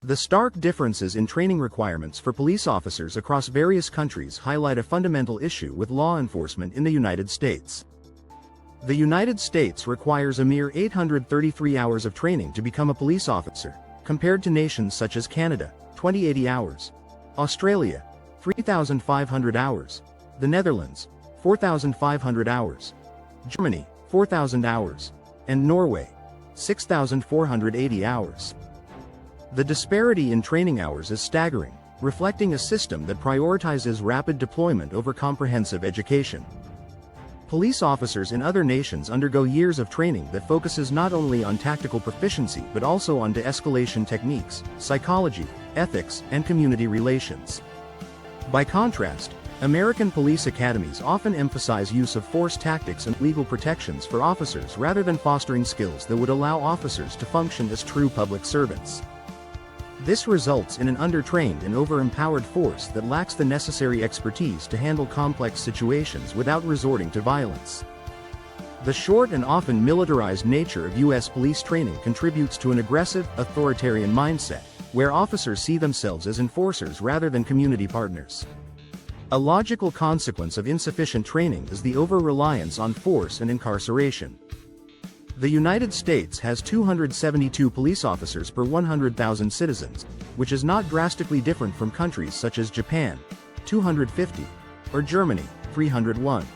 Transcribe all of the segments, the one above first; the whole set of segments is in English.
The stark differences in training requirements for police officers across various countries highlight a fundamental issue with law enforcement in the United States. The United States requires a mere 833 hours of training to become a police officer, compared to nations such as Canada, 280 hours, Australia, 3,500 hours, the Netherlands, 4,500 hours, Germany, 4,000 hours, and Norway, 6,480 hours. The disparity in training hours is staggering, reflecting a system that prioritizes rapid deployment over comprehensive education. Police officers in other nations undergo years of training that focuses not only on tactical proficiency but also on de-escalation techniques, psychology, ethics, and community relations. By contrast, American police academies often emphasize use of force tactics and legal protections for officers rather than fostering skills that would allow officers to function as true public servants. This results in an under-trained and over-empowered force that lacks the necessary expertise to handle complex situations without resorting to violence. The short and often militarized nature of U.S. police training contributes to an aggressive, authoritarian mindset, where officers see themselves as enforcers rather than community partners. A logical consequence of insufficient training is the over-reliance on force and incarceration. The United States has 272 police officers per 100,000 citizens, which is not drastically different from countries such as Japan, 250, or Germany, 301.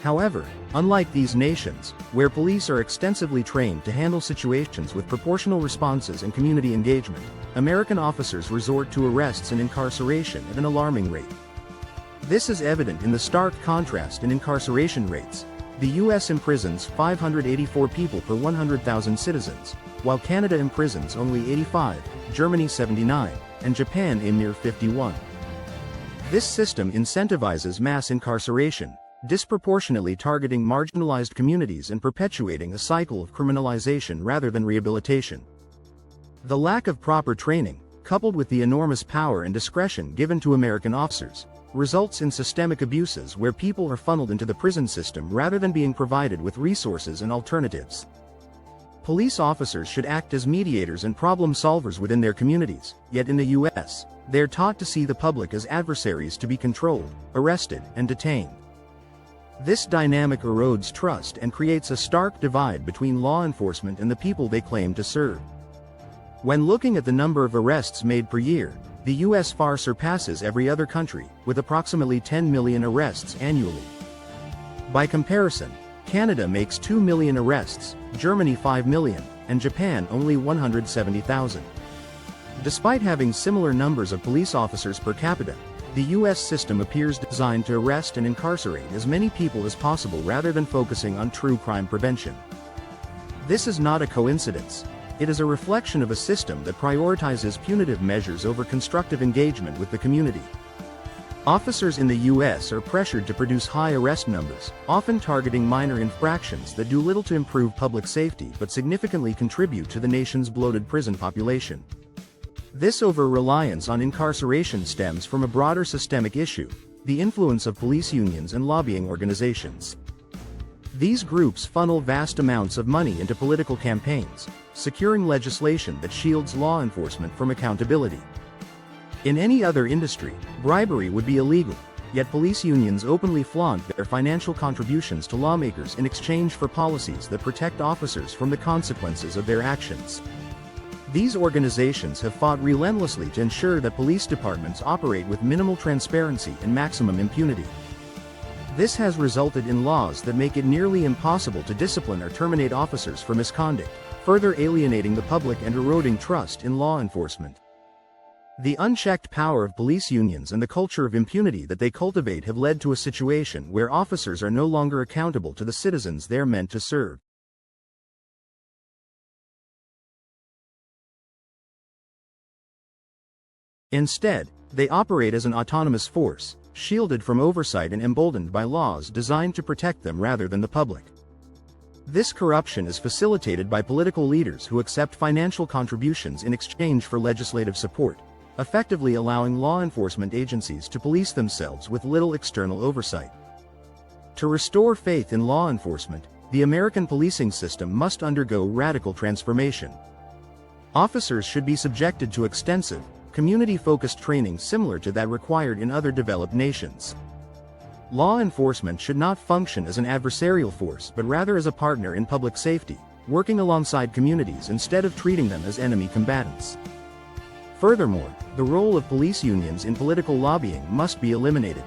However, unlike these nations, where police are extensively trained to handle situations with proportional responses and community engagement, American officers resort to arrests and incarceration at an alarming rate. This is evident in the stark contrast in incarceration rates. The U.S. imprisons 584 people per 100,000 citizens, while Canada imprisons only 85, Germany 79, and Japan a mere 51. This system incentivizes mass incarceration, disproportionately targeting marginalized communities and perpetuating a cycle of criminalization rather than rehabilitation. The lack of proper training, coupled with the enormous power and discretion given to American officers, results in systemic abuses where people are funneled into the prison system rather than being provided with resources and alternatives. Police officers should act as mediators and problem solvers within their communities, yet in the U.S., they are taught to see the public as adversaries to be controlled, arrested, and detained. This dynamic erodes trust and creates a stark divide between law enforcement and the people they claim to serve. When looking at the number of arrests made per year, the U.S. far surpasses every other country, with approximately 10 million arrests annually. By comparison, Canada makes 2 million arrests, Germany 5 million, and Japan only 170,000. Despite having similar numbers of police officers per capita, the U.S. system appears designed to arrest and incarcerate as many people as possible rather than focusing on true crime prevention. This is not a coincidence. It is a reflection of a system that prioritizes punitive measures over constructive engagement with the community. Officers in the U.S. are pressured to produce high arrest numbers, often targeting minor infractions that do little to improve public safety but significantly contribute to the nation's bloated prison population. This over-reliance on incarceration stems from a broader systemic issue: the influence of police unions and lobbying organizations. These groups funnel vast amounts of money into political campaigns, securing legislation that shields law enforcement from accountability. In any other industry, bribery would be illegal, yet police unions openly flaunt their financial contributions to lawmakers in exchange for policies that protect officers from the consequences of their actions. These organizations have fought relentlessly to ensure that police departments operate with minimal transparency and maximum impunity. This has resulted in laws that make it nearly impossible to discipline or terminate officers for misconduct, further alienating the public and eroding trust in law enforcement. The unchecked power of police unions and the culture of impunity that they cultivate have led to a situation where officers are no longer accountable to the citizens they're meant to serve. Instead, they operate as an autonomous force, shielded from oversight and emboldened by laws designed to protect them rather than the public. This corruption is facilitated by political leaders who accept financial contributions in exchange for legislative support, effectively allowing law enforcement agencies to police themselves with little external oversight. To restore faith in law enforcement, the American policing system must undergo radical transformation. Officers should be subjected to extensive, community-focused training similar to that required in other developed nations. Law enforcement should not function as an adversarial force but rather as a partner in public safety, working alongside communities instead of treating them as enemy combatants. Furthermore, the role of police unions in political lobbying must be eliminated.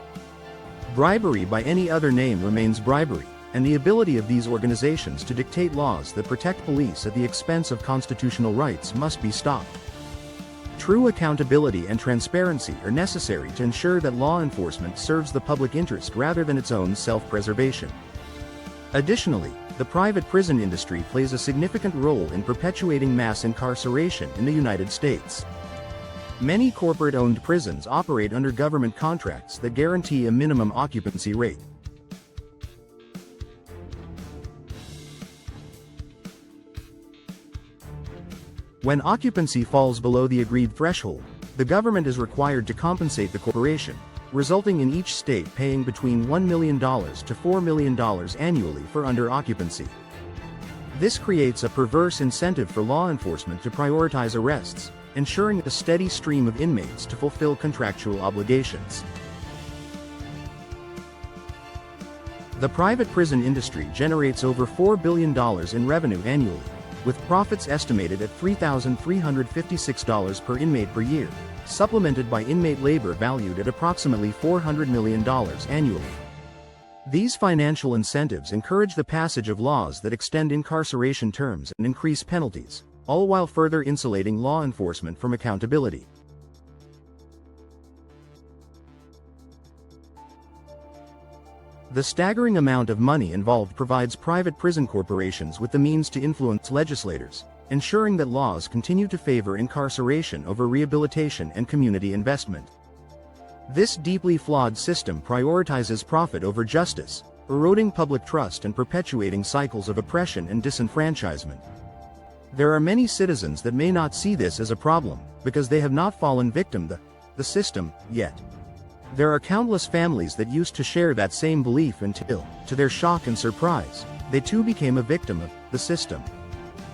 Bribery by any other name remains bribery, and the ability of these organizations to dictate laws that protect police at the expense of constitutional rights must be stopped. True accountability and transparency are necessary to ensure that law enforcement serves the public interest rather than its own self-preservation. Additionally, the private prison industry plays a significant role in perpetuating mass incarceration in the United States. Many corporate-owned prisons operate under government contracts that guarantee a minimum occupancy rate. When occupancy falls below the agreed threshold, the government is required to compensate the corporation, resulting in each state paying between $1 million to $4 million annually for under-occupancy. This creates a perverse incentive for law enforcement to prioritize arrests, ensuring a steady stream of inmates to fulfill contractual obligations. The private prison industry generates over $4 billion in revenue annually, with profits estimated at $3,356 per inmate per year, supplemented by inmate labor valued at approximately $400 million annually. These financial incentives encourage the passage of laws that extend incarceration terms and increase penalties, all while further insulating law enforcement from accountability. The staggering amount of money involved provides private prison corporations with the means to influence legislators, ensuring that laws continue to favor incarceration over rehabilitation and community investment. This deeply flawed system prioritizes profit over justice, eroding public trust and perpetuating cycles of oppression and disenfranchisement. There are many citizens that may not see this as a problem, because they have not fallen victim to the system yet. There are countless families that used to share that same belief until, to their shock and surprise, they too became a victim of the system.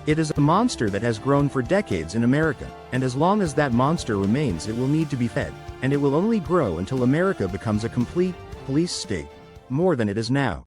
It is a monster that has grown for decades in America, and as long as that monster remains, it will need to be fed, and it will only grow until America becomes a complete police state, more than it is now.